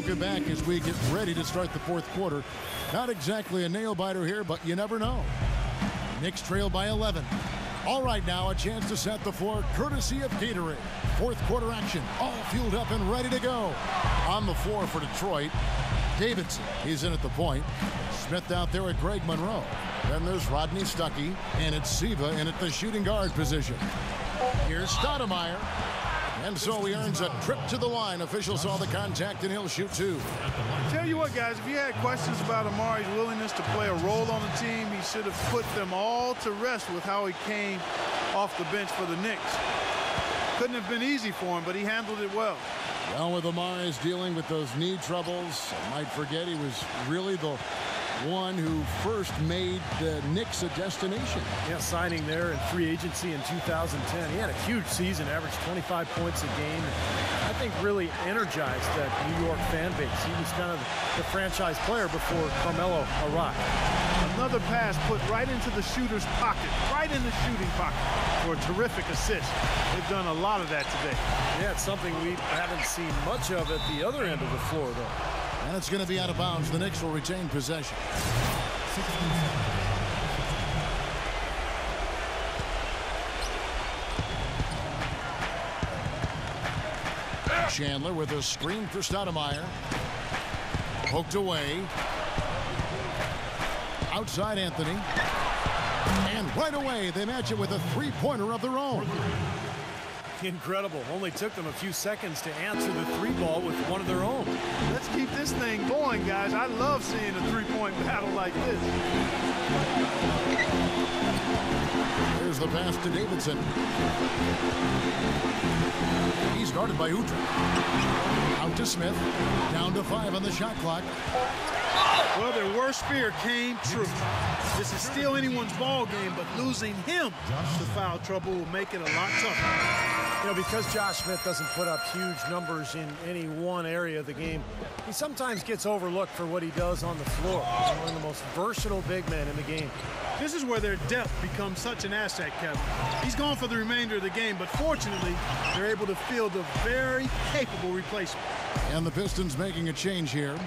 Welcome back as we get ready to start the fourth quarter. Not exactly a nail-biter here, but you never know. Knicks trail by 11. All right, now a chance to set the floor courtesy of Gatorade. Fourth quarter action, all fueled up and ready to go. On the floor for Detroit, Davidson, he's in at the point. Smith out there at Greg Monroe. Then there's Rodney Stuckey, and it's Siva in at the shooting guard position. Here's Stoudemire. And so he earns a trip to the line. Officials saw the contact, and he'll shoot two. Tell you what, guys, if you had questions about Amari's willingness to play a role on the team, he should have put them all to rest with how he came off the bench for the Knicks. Couldn't have been easy for him, but he handled it well. Well, with Amari's dealing with those knee troubles, I might forget he was really the one who first made the Knicks a destination. Yeah, signing there in free agency in 2010. He had a huge season, averaged 25 points a game. I think really energized that New York fan base. He was kind of the franchise player before Carmelo arrived. Another pass put right into the shooter's pocket, right in the shooting pocket for a terrific assist. They've done a lot of that today. Yeah, it's something we haven't seen much of at the other end of the floor, though. And it's going to be out of bounds. The Knicks will retain possession. Chandler with a screen for Stoudemire. Poked away. Outside Anthony. And right away they match it with a three-pointer of their own. Incredible. Only took them a few seconds to answer the three ball with one of their own. Let's keep this thing going, guys. I love seeing a three-point battle like this. Here's the pass to Davidson. He's guarded by Udrih. Out to Smith. Down to 5 on the shot clock. Well, their worst fear came true. This is still anyone's ball game, but losing him to foul trouble will make it a lot tougher. You know, because Josh Smith doesn't put up huge numbers in any one area of the game, he sometimes gets overlooked for what he does on the floor. He's one of the most versatile big men in the game. This is where their depth becomes such an asset, Kevin. He's gone for the remainder of the game, but fortunately, they're able to field a very capable replacement. And the Pistons making a change here.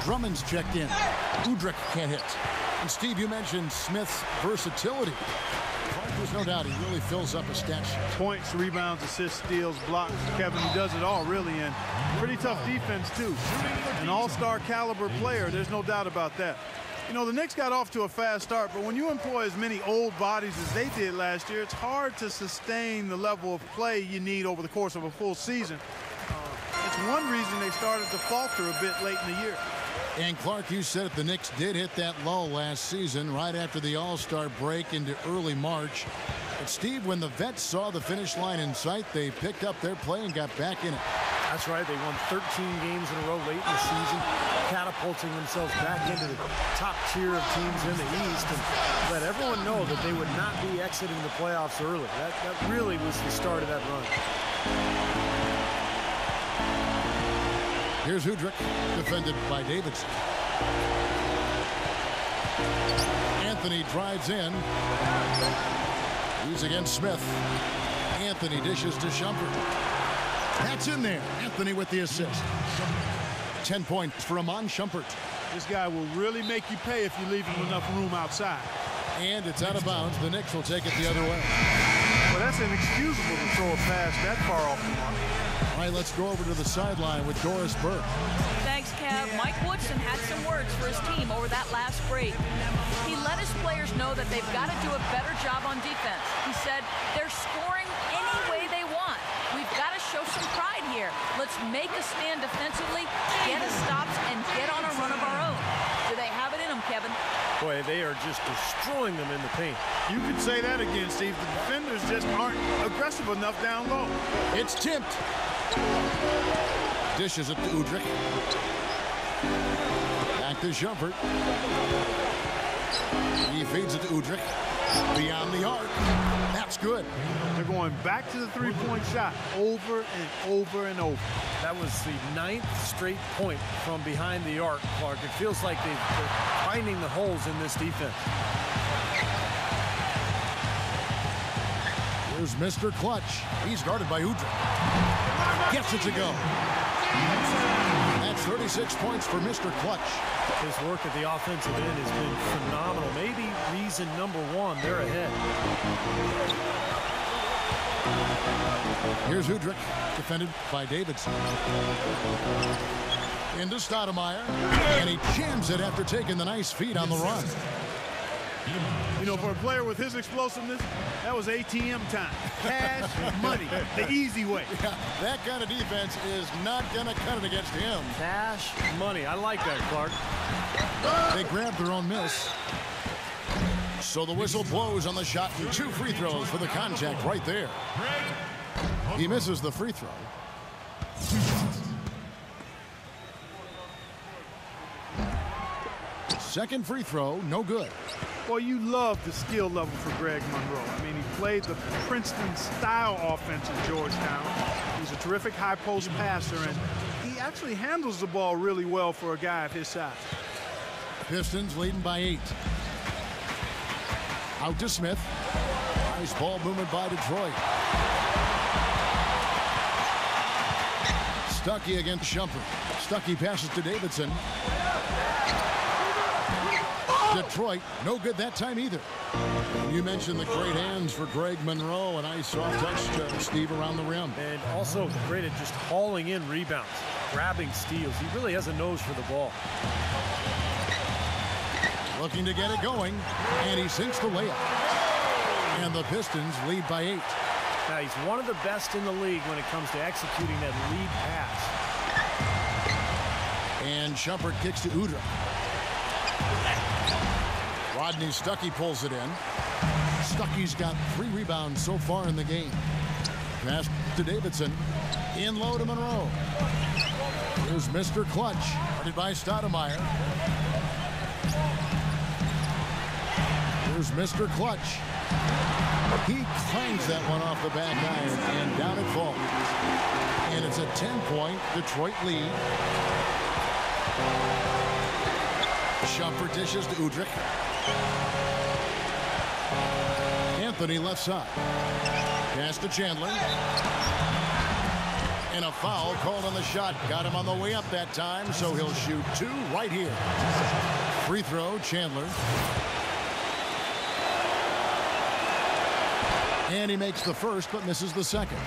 Drummond's checked in. Udrih can't hit. And Steve, you mentioned Smith's versatility. There's no doubt he really fills up a stat sheet. Points, rebounds, assists, steals, blocks. Kevin, he does it all, really, and pretty tough defense, too. An all-star caliber player, there's no doubt about that. You know, the Knicks got off to a fast start, but when you employ as many old bodies as they did last year, it's hard to sustain the level of play you need over the course of a full season. It's one reason they started to falter a bit late in the year. And Clark, you said it, the Knicks did hit that lull last season right after the All-Star break into early March. But Steve, when the vets saw the finish line in sight, they picked up their play and got back in it. That's right. They won 13 games in a row late in the season, catapulting themselves back into the top tier of teams in the East, and let everyone know that they would not be exiting the playoffs early. That really was the start of that run. Here's Udrih, defended by Davidson. Anthony drives in. He's against Smith. Anthony dishes to Shumpert. That's in there. Anthony with the assist. 10 points for Iman Shumpert. This guy will really make you pay if you leave him enough room outside. And it's out of bounds. The Knicks will take it the other way. Well, that's inexcusable to throw a pass that far off the mark. All right, let's go over to the sideline with Doris Burke. Thanks, Kev. Mike Woodson had some words for his team over that last break. He let his players know that they've got to do a better job on defense. He said, they're scoring any way they want. We've got to show some pride here. Let's make a stand defensively, get us stops, and get on a run of our own. Do they have it in them, Kevin? Boy, they are just destroying them in the paint. You could say that again, Steve. The defenders just aren't aggressive enough down low. It's tipped. Dishes it to Udrih. Back to Shumpert. He feeds it to Udrih. Beyond the arc. That's good. They're going back to the three-point shot over and over and over. That was the 9th straight point from behind the arc, Clark. It feels like they're finding the holes in this defense. Here's Mr. Clutch. He's guarded by Udrih. Gets it to go. That's 30 26 points for Mr. Clutch. His work at the offensive end has been phenomenal. Maybe reason number one, they're ahead. Here's Udrich, defended by Davidson. Into Stoudemire, and he jams it after taking the nice feed on the run. You know, for a player with his explosiveness, that was ATM time. Cash money, the easy way. Yeah, that kind of defense is not going to cut it against him. Cash money. I like that, Clark. They grabbed their own miss. So the whistle blows on the shot, and 2 free throws for the contact right there. He misses the free throw. Second free throw, no good. Well, you love the skill level for Greg Monroe. I mean, he played the Princeton-style offense at Georgetown. He's a terrific high-post passer, and he actually handles the ball really well for a guy of his size. Pistons leading by 8. Out to Smith. Nice ball movement by Detroit. Stuckey against Shumpert. Stuckey passes to Davidson. Detroit, no good that time either. You mentioned the great hands for Greg Monroe, and I saw touch Steve around the rim. And also great at just hauling in rebounds, grabbing steals. He really has a nose for the ball. Looking to get it going, and he sinks the layup. And the Pistons lead by 8. Now, he's one of the best in the league when it comes to executing that lead pass. And Shumpert kicks to Udrich. Rodney Stuckey pulls it in. Stuckey's got 3 rebounds so far in the game. Pass to Davidson. In low to Monroe. Here's Mr. Clutch. Guarded by Stoudemire. Here's Mr. Clutch. He clangs that one off the back iron, and down it falls. And it's a 10-point Detroit lead. Shumpert dishes to Udrich. Anthony left side. Pass to Chandler. And a foul called on the shot. Got him on the way up that time, so he'll shoot 2 right here. Free throw, Chandler. And he makes the first, but misses the second.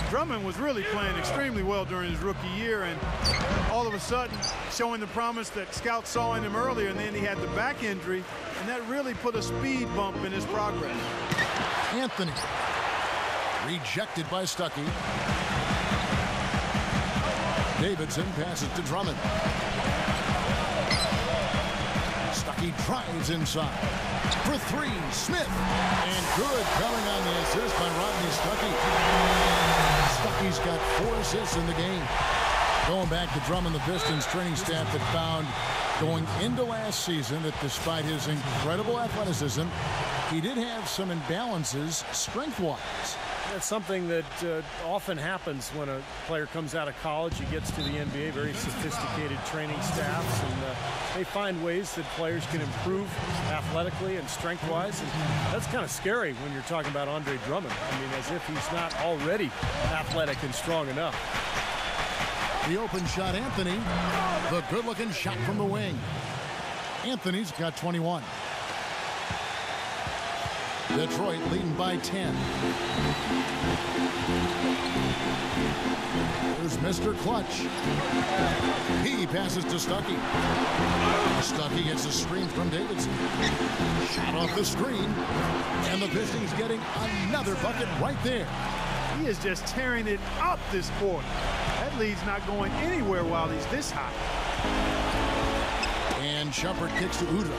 Drummond was really playing extremely well during his rookie year, and all of a sudden showing the promise that scouts saw in him earlier, and then he had the back injury, and that really put a speed bump in his progress. Anthony. Rejected by Stuckey. Davidson passes to Drummond. Stuckey drives inside. For 3, Smith. And good coming on the assist by Rodney Stuckey. Stuckey's got 4 assists in the game. Going back to Drummond, the Pistons training staff that found going into last season that despite his incredible athleticism, he did have some imbalances strength-wise. That's something that often happens when a player comes out of college. He gets to the NBA, very sophisticated training staffs, and they find ways that players can improve athletically and strength-wise. And that's kind of scary when you're talking about Andre Drummond. I mean, as if he's not already athletic and strong enough. The open shot, Anthony. The good-looking shot from the wing. Anthony's got 21. Detroit leading by 10. There's Mr. Clutch. He passes to Stuckey. Stuckey gets a screen from Davidson. Shot off the screen. And the Pistons getting another bucket right there. He is just tearing it up this quarter. That lead's not going anywhere while he's this hot. And Shumpert kicks to Udrich.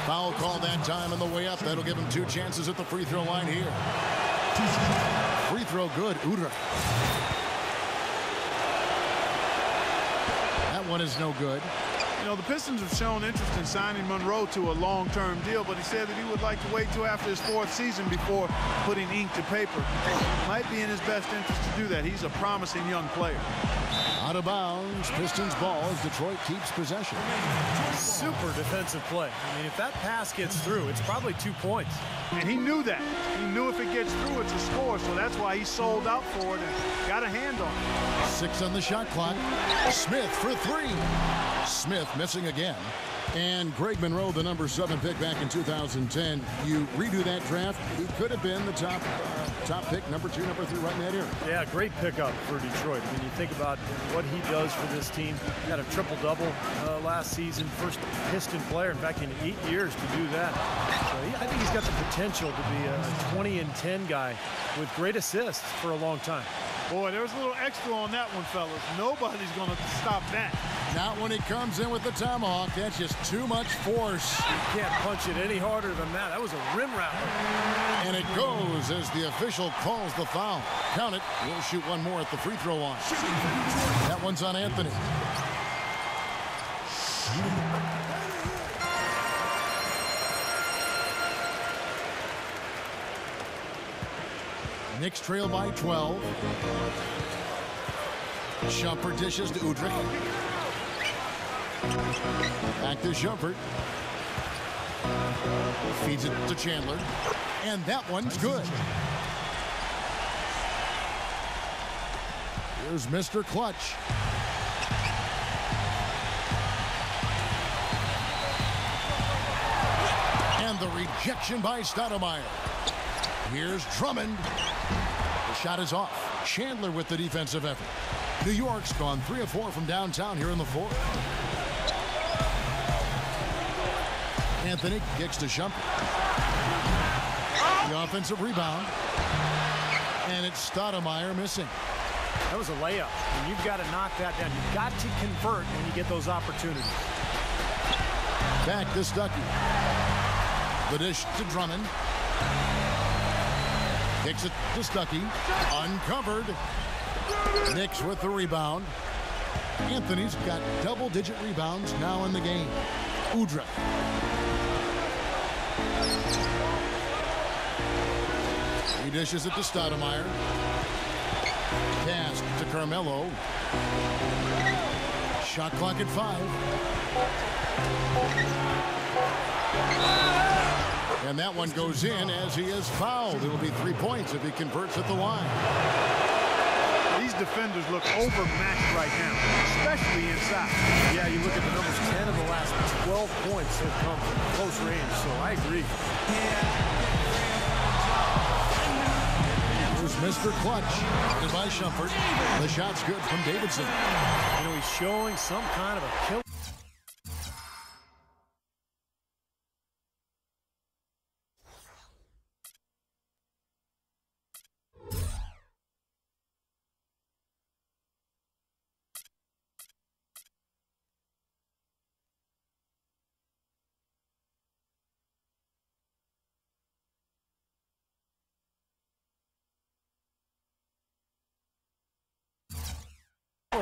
Foul call that time on the way up. That'll give him 2 chances at the free throw line here. Free throw good, Udrich. That one is no good. You know, the Pistons have shown interest in signing Monroe to a long-term deal, but he said that he would like to wait till after his 4th season before putting ink to paper. Might be in his best interest to do that. He's a promising young player. Out of bounds. Pistons ball as Detroit keeps possession. Super defensive play. I mean, if that pass gets through, it's probably 2 points. And he knew that. He knew if it gets through, it's a score. So that's why he sold out for it and got a hand on it. 6 on the shot clock. Smith for 3. Smith missing again. And Greg Monroe, the number 7 pick back in 2010. You redo that draft, he could have been the top pick, number 2, number 3, right in that area. Yeah, great pickup for Detroit. When you think about what he does for this team, got a triple-double last season, first Piston player, in fact, in 8 years to do that. So I think he's got the potential to be a 20 and 10 guy with great assists for a long time. Boy, there was a little extra on that one, fellas. Nobody's going to stop that. Not when he comes in with the tomahawk. That's just too much force. You can't punch it any harder than that. That was a rim rattler. And it goes as the official calls the foul. Count it. We'll shoot one more at the free throw line. That one's on Anthony. Knicks trail by 12. Shumpert dishes to Udrich. Back to Shumpert. Feeds it to Chandler. And that one's good. Here's Mr. Clutch. And the rejection by Stoudemire. Here's Drummond. The shot is off. Chandler with the defensive effort. New York's gone 3 of 4 from downtown here in the fourth. Anthony kicks to Shumpert. The offensive rebound. And it's Stoudemire missing. That was a layup, and you've got to knock that down. You've got to convert when you get those opportunities. Back to Stuckey. The dish to Drummond. Kicks it to Stuckey. Uncovered. Knicks with the rebound. Anthony's got double-digit rebounds now in the game. Udrich. He dishes it to Stoudemire. Pass to Carmelo. Shot clock at 5. And that one goes in as he is fouled. It will be 3 points if he converts at the line. These defenders look overmatched right now, especially inside. Yeah, you look at the numbers, 10 of the last 12 points have come from close range, so I agree. Here's Mr. Clutch. Here's by Shumpert. The shot's good from Davidson. You know, he's showing some kind of a kill.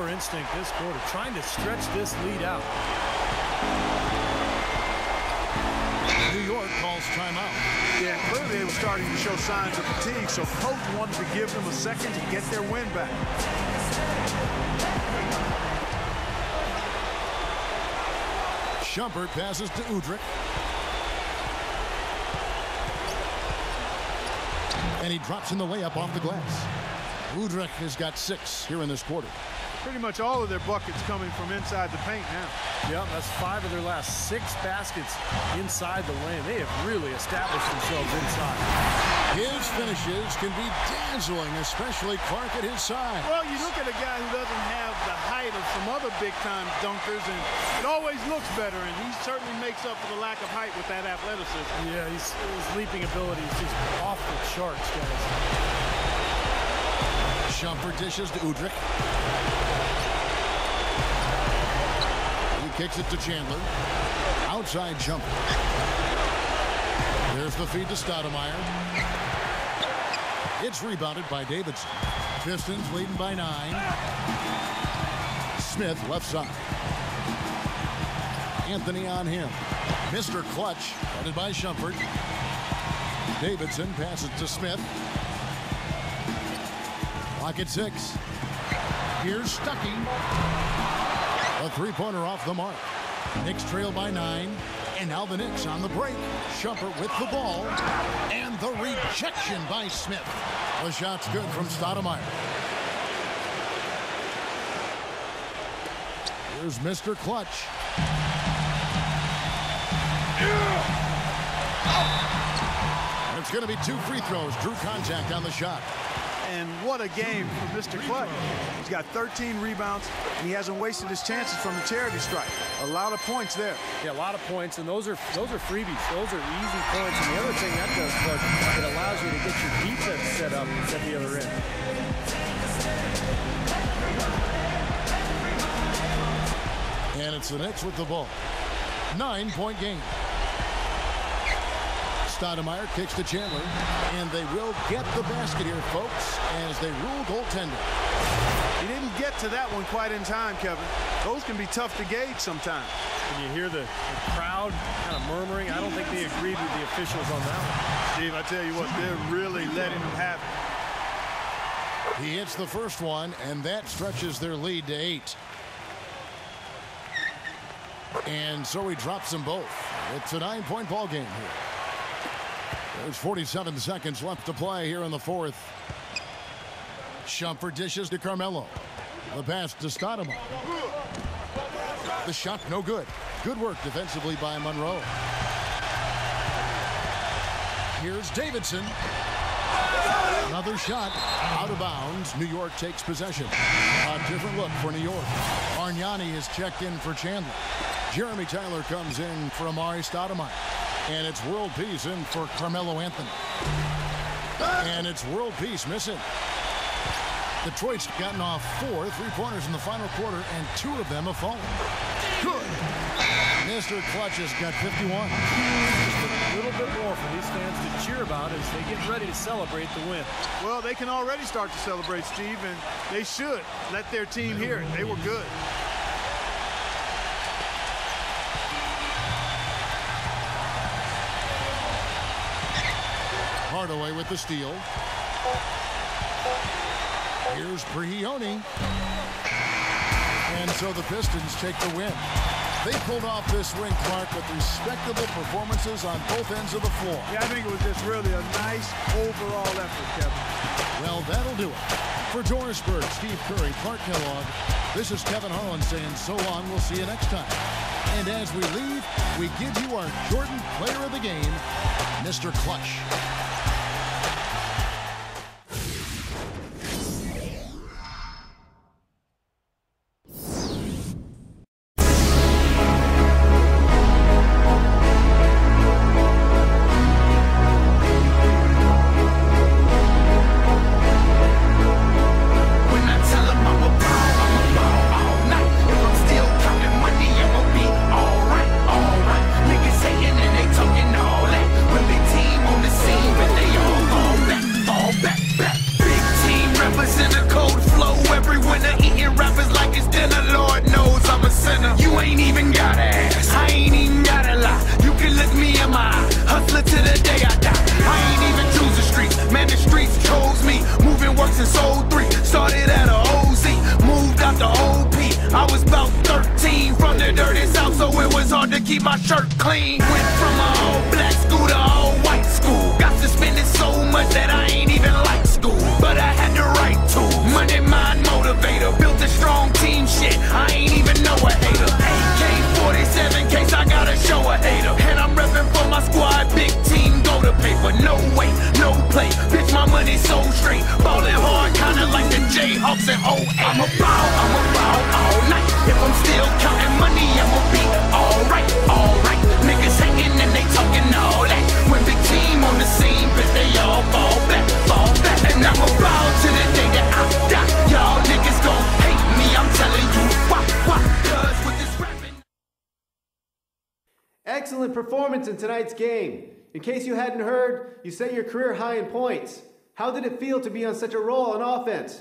Instinct this quarter, trying to stretch this lead out. New York calls timeout. Yeah, clearly they were starting to show signs of fatigue, so coach wanted to give them a second to get their win back. Shumpert passes to Udrich. And he drops in the layup off the glass. Udrich has got 6 here in this quarter. Pretty much all of their buckets coming from inside the paint now. Yep, that's 5 of their last 6 baskets inside the lane. They have really established themselves inside. His finishes can be dazzling, especially Clark at his side. Well, you look at a guy who doesn't have the height of some other big-time dunkers, and it always looks better, and he certainly makes up for the lack of height with that athleticism. Yeah, his leaping ability is just off the charts, guys. Shumpert dishes to Udrich. Kicks it to Chandler. Outside jumper. There's the feed to Stoudemire. It's rebounded by Davidson. Pistons leading by 9. Smith left side. Anthony on him. Mr. Clutch, headed by Shumpert. Davidson passes to Smith. Clock at 6. Here's Stuckey. A three-pointer off the mark. Knicks trail by 9. And now the Knicks on the break. Shumpert with the ball. And the rejection by Smith. The shot's good from Stoudemire. Here's Mr. Clutch. It's going to be 2 free throws. Drew contact on the shot. And what a game for Mr. Clutch. He's got 13 rebounds, and he hasn't wasted his chances from the charity stripe. A lot of points there. Yeah, a lot of points, and those are freebies. Those are easy points. And the other thing that does, Clutch, it allows you to get your defense set up at the other end. And it's the Knicks with the ball. 9-point game. Stoudemire kicks to Chandler, and they will get the basket here, folks, as they rule goaltender. He didn't get to that one quite in time, Kevin. Those can be tough to gauge sometimes. When you hear the crowd kind of murmuring, I don't think they agreed with the officials on that one. Steve, I tell you what, they're really letting him have it. He hits the first one, and that stretches their lead to 8. And so he drops them both. It's a 9-point ball game here. There's 47 seconds left to play here in the fourth. Shumpert dishes to Carmelo. The pass to Stoudemire. The shot no good. Good work defensively by Monroe. Here's Davidson. Another shot out of bounds. New York takes possession. A different look for New York. Bargnani is checked in for Chandler. Jeremy Tyler comes in for Amari Stoudemire. And it's world peace in for Carmelo Anthony. And it's world peace missing. Detroit's gotten off 4 3-pointers in the final quarter, and 2 of them have fallen. Good. Mr. Clutch has got 51. Just a little bit more for these fans to cheer about as they get ready to celebrate the win. Well, they can already start to celebrate, Steve, and they should let their team hear it. They were good. Hardaway with the steal. Here's Brioni. And so the Pistons take the win. They pulled off this win, Clark, with respectable performances on both ends of the floor. Yeah, I think it was just really a nice overall effort, Kevin. Well, that'll do it. For Doris Burke, Steve Curry, Clark Kellogg, this is Kevin Harlan saying so long. We'll see you next time. And as we leave, we give you our Jordan Player of the Game, Mr. Clutch. Keep my shirt clean. Went from an all-black school to all-white school. Got suspended so much that I ain't even like school. But I had the right tools. Money mind motivator. Built a strong team shit. I ain't even know a hater. AK-47 case I gotta show a hater. And I'm repping for my squad. Big team go to paper. No way, no play. Bitch, my money so straight. Ballin' hard, kinda like the Jayhawks in 08. I'm a ball all night. If I'm still counting money, I'ma be alright. Alright, niggas hating and they talking all that. When big team on the scene, but they all fall back. And I'm about to the day that I die. Y'all niggas gon' hate me, I'm telling you why. Cause with this rapping. Excellent performance in tonight's game. In case you hadn't heard, you set your career high in points. How did it feel to be on such a roll on offense?